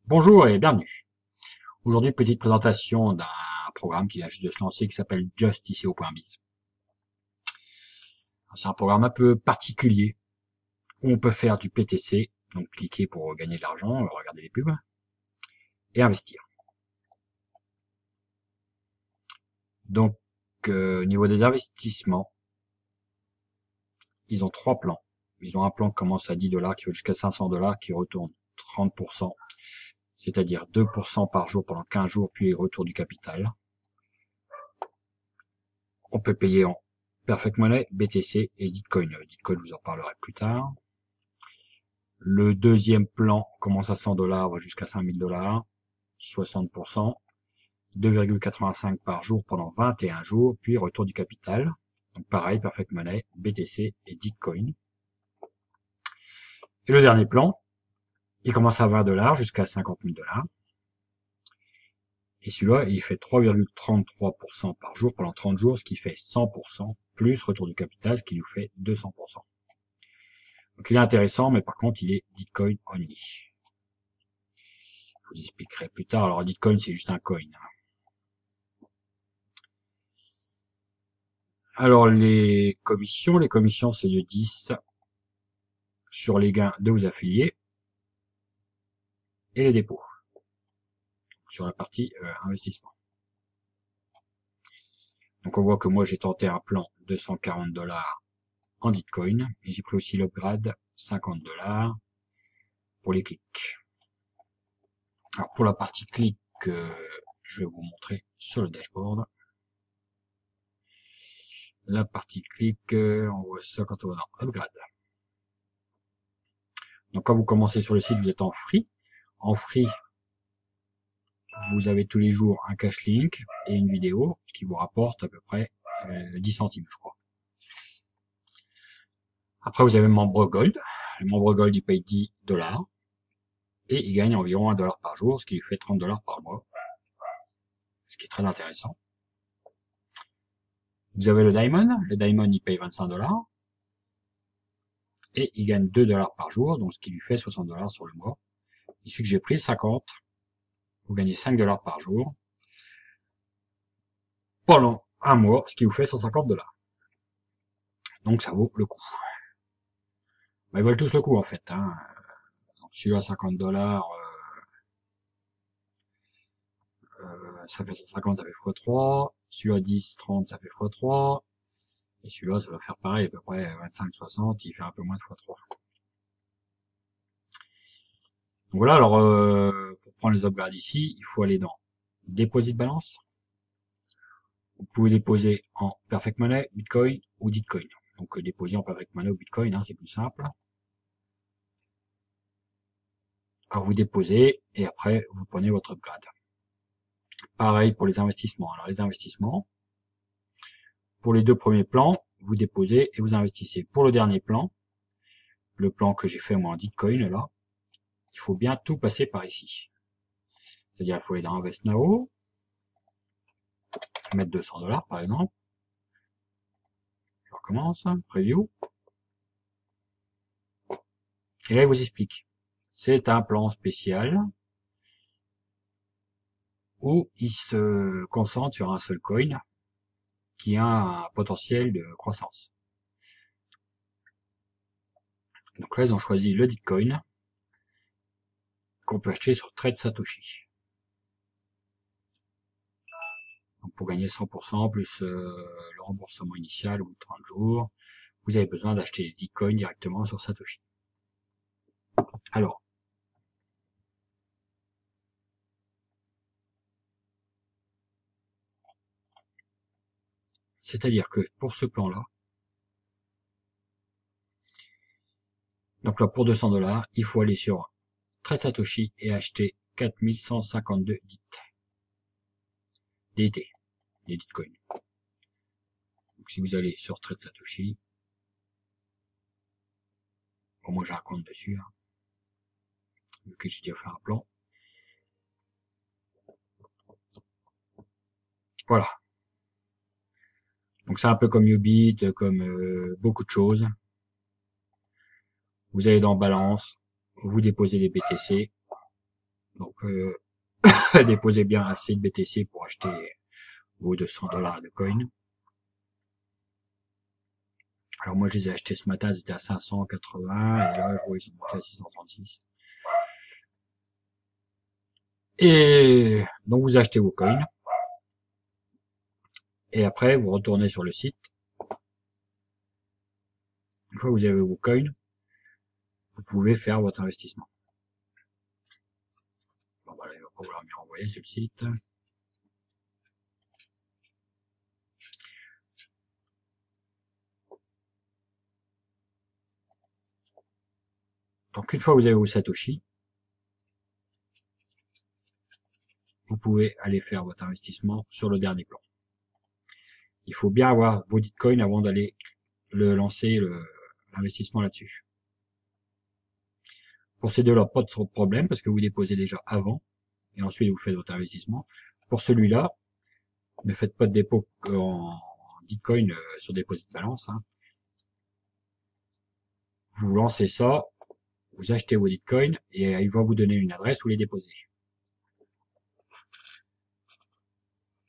Bonjour et bienvenue. Aujourd'hui, petite présentation d'un programme qui vient juste de se lancer qui s'appelle justico.biz. C'est un programme un peu particulier où on peut faire du PTC, donc cliquer pour gagner de l'argent, regarder les pubs, et investir. Donc, au niveau des investissements, ils ont trois plans. Ils ont un plan qui commence à 10 $, qui va jusqu'à 500 $, qui retourne 30%, c'est-à-dire 2% par jour pendant 15 jours, puis retour du capital. On peut payer en Perfect Money, BTC et Bitcoin. Bitcoin, je vous en parlerai plus tard. Le deuxième plan commence à 100 $, va jusqu'à 5000 $, 60%, 2,85 par jour pendant 21 jours, puis retour du capital. Donc pareil, Perfect Money, BTC et Bitcoin. Et le dernier plan, il commence à 20 $ jusqu'à 50 000 $. Et celui-là, il fait 3,33% par jour pendant 30 jours, ce qui fait 100%, plus retour du capital, ce qui nous fait 200%. Donc il est intéressant, mais par contre, il est Bitcoin only. Je vous expliquerai plus tard. Alors Bitcoin, c'est juste un coin. Alors les commissions c'est de 10 sur les gains de vos affiliés et les dépôts sur la partie investissement. Donc on voit que moi j'ai tenté un plan 240 $ en Bitcoin et j'ai pris aussi l'upgrade 50 $ pour les clics. Alors pour la partie clic, je vais vous montrer sur le dashboard. La partie clic, on voit ça quand on va dans upgrade. Donc quand vous commencez sur le site, vous êtes en free. En free, vous avez tous les jours un cash link et une vidéo, ce qui vous rapporte à peu près 10 centimes, je crois. Après, vous avez membre Gold. Le membre Gold, il paye 10 $ et il gagne environ 1 $ par jour, ce qui lui fait 30 $ par mois, ce qui est très intéressant. Vous avez le Diamond. Le Diamond, il paye 25 $ et il gagne 2 $ par jour, donc ce qui lui fait 60 $ sur le mois. Et celui que j'ai pris, 50, vous gagnez 5 $ par jour pendant un mois, ce qui vous fait 150 $. Donc ça vaut le coup. Ils veulent tous le coup en fait. Donc celui-là 50 $, ça fait 150, ça fait x3. Celui-là 10, 30, ça fait x3. Et celui-là, ça va faire pareil, à peu près 25, 60, il fait un peu moins de x3. Donc voilà, alors pour prendre les upgrades ici, il faut aller dans Déposer de balance. Vous pouvez déposer en Perfect Money, Bitcoin ou Bitcoin. Donc déposer en Perfect Money ou Bitcoin, c'est plus simple. Alors vous déposez et après vous prenez votre upgrade. Pareil pour les investissements. Alors les investissements, pour les deux premiers plans, vous déposez et vous investissez. Pour le dernier plan, le plan que j'ai fait moi en Bitcoin là, il faut bien tout passer par ici. C'est-à-dire il faut aller dans Invest Now, mettre 200 $ par exemple. Je recommence, Preview. Et là il vous explique. C'est un plan spécial où il se concentre sur un seul coin qui a un potentiel de croissance. Donc là, ils ont choisi le Bitcoin qu'on peut acheter sur Trade Satoshi. Donc pour gagner 100% plus le remboursement initial ou 30 jours, vous avez besoin d'acheter les Bitcoins directement sur Satoshi. Alors, c'est-à-dire que pour ce plan-là, donc là pour 200 $, il faut aller sur Trade Satoshi et acheter 4152 DT, des Bitcoins. Donc si vous allez sur Trade Satoshi, bon, moi j'ai un compte dessus, vu que j'ai déjà fait un plan. Voilà. Donc c'est un peu comme Ubit, comme beaucoup de choses. Vous allez dans Balance, vous déposez les BTC, Donc, déposez bien assez de BTC pour acheter vos 200 $ de coin. Alors moi, je les ai achetés ce matin, ils étaient à 580, et là, je vois, ils sont montés à 636. Et donc, vous achetez vos coins. Et après, vous retournez sur le site. Une fois que vous avez vos coins, vous pouvez faire votre investissement. Bon, voilà, il va pas vouloir m'y renvoyer sur le site. Donc, une fois que vous avez vos Satoshi, vous pouvez aller faire votre investissement sur le dernier plan. Il faut bien avoir vos bitcoins avant d'aller lancer l'investissement là-dessus. Pour ces deux-là, pas de problème parce que vous déposez déjà avant et ensuite vous faites votre investissement. Pour celui-là, ne faites pas de dépôt en bitcoin sur dépôt de balance. Hein. Vous lancez ça, vous achetez vos bitcoins et il va vous donner une adresse où les déposer.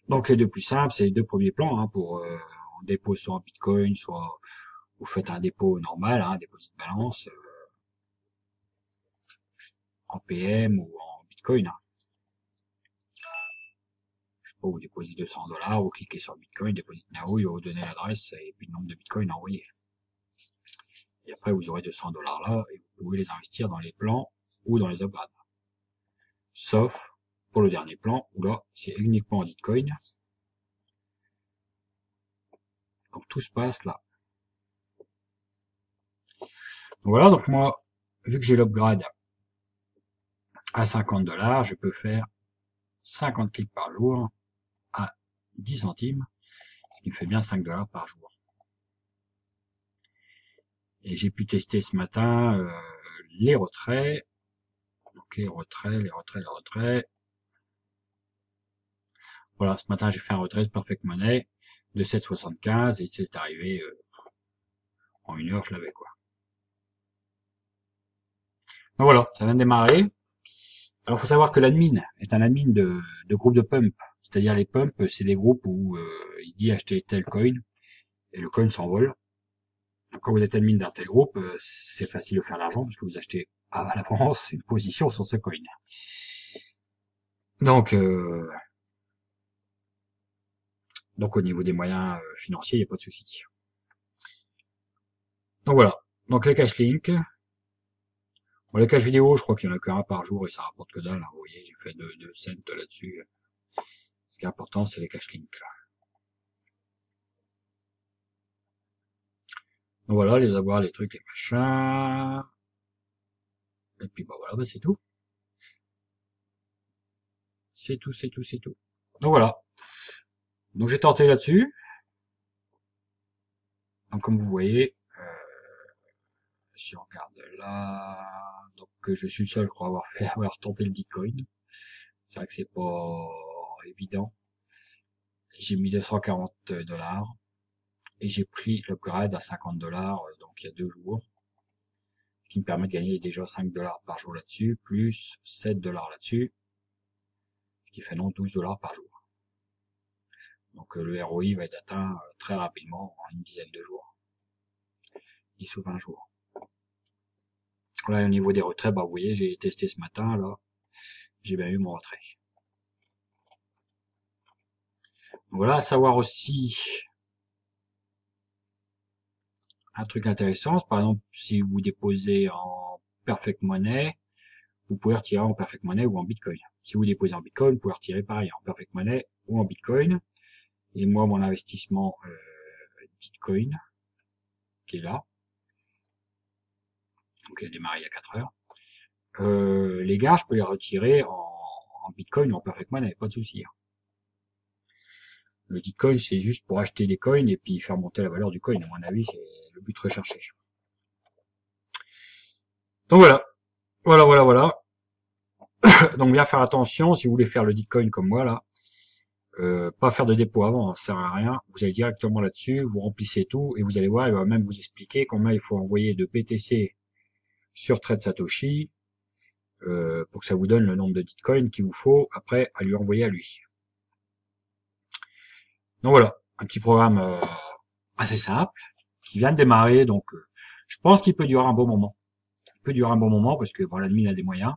Donc les deux plus simples, c'est les deux premiers plans hein, pour on dépose soit en bitcoin, soit vous faites un dépôt normal, hein, dépôt de balance en PM ou en bitcoin. Hein. Je sais pas, vous déposez 200 $, vous cliquez sur bitcoin, déposez now, il va vous donner l'adresse et puis le nombre de bitcoins à envoyer. Et après vous aurez 200 $ là et vous pouvez les investir dans les plans ou dans les upgrades. Sauf pour le dernier plan où là c'est uniquement en bitcoin. Donc tout se passe là. Donc voilà, donc moi, vu que j'ai l'upgrade à 50 $, je peux faire 50 clics par jour à 10 centimes, ce qui me fait bien 5 $ par jour. Et j'ai pu tester ce matin les retraits. Donc les retraits. Voilà, ce matin j'ai fait un retrait de Perfect Money de 7,75 et c'est arrivé en 1 heure, je l'avais quoi. Donc voilà, ça vient de démarrer. Alors, faut savoir que l'admin est un admin de groupe de pump. C'est-à-dire les pumps, c'est des groupes où il dit acheter tel coin et le coin s'envole. Donc, quand vous êtes admin d'un tel groupe, c'est facile de faire l'argent parce que vous achetez à l'avance une position sur ce coin. Donc au niveau des moyens financiers, il n'y a pas de souci. Donc voilà. Donc les cash links. Bon, les cash vidéo, je crois qu'il y en a qu'un par jour et ça rapporte que dalle. Hein. Vous voyez, j'ai fait 2 cents là-dessus. Ce qui est important, c'est les cash links. Là. Donc voilà, les avoirs, les trucs, les machins. Et puis bah voilà, bah c'est tout. C'est tout. Donc voilà. Donc j'ai tenté là-dessus. Donc comme vous voyez, si on regarde là, donc je suis le seul, je crois, avoir tenté le Bitcoin. C'est vrai que c'est pas évident. J'ai mis 240 $ et j'ai pris l'upgrade à 50 $, donc il y a 2 jours. Ce qui me permet de gagner déjà 5 $ par jour là-dessus, plus 7 $ là-dessus. Ce qui fait non 12 $ par jour. Donc le ROI va être atteint très rapidement en une dizaine de jours. 10 ou 20 jours. Là, au niveau des retraits, bah, vous voyez, j'ai testé ce matin, là. J'ai bien eu mon retrait. Donc voilà, à savoir aussi un truc intéressant. Par exemple, si vous déposez en Perfect Money, vous pouvez retirer en Perfect Money ou en Bitcoin. Si vous déposez en Bitcoin, vous pouvez retirer pareil en Perfect Money ou en Bitcoin. Et moi, mon investissement Bitcoin, qui est là, donc il a démarré il y a 4 heures, les gars, je peux les retirer en Bitcoin ou en Perfect Money, pas de souci. Hein. Le Bitcoin, c'est juste pour acheter des coins et puis faire monter la valeur du coin. À mon avis, c'est le but recherché. Donc voilà. Donc bien faire attention, si vous voulez faire le Bitcoin comme moi, là, pas faire de dépôt avant, ça sert à rien. Vous allez directement là-dessus, vous remplissez tout et vous allez voir, il va même vous expliquer combien il faut envoyer de BTC sur Trade Satoshi, pour que ça vous donne le nombre de bitcoins qu'il vous faut après à lui envoyer à lui. Donc voilà, un petit programme assez simple qui vient de démarrer, donc je pense qu'il peut durer un bon moment. Il peut durer un bon moment parce que bon, l'admin a des moyens.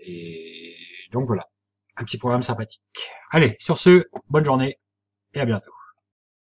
Et donc voilà, un petit programme sympathique. Allez, sur ce, bonne journée et à bientôt.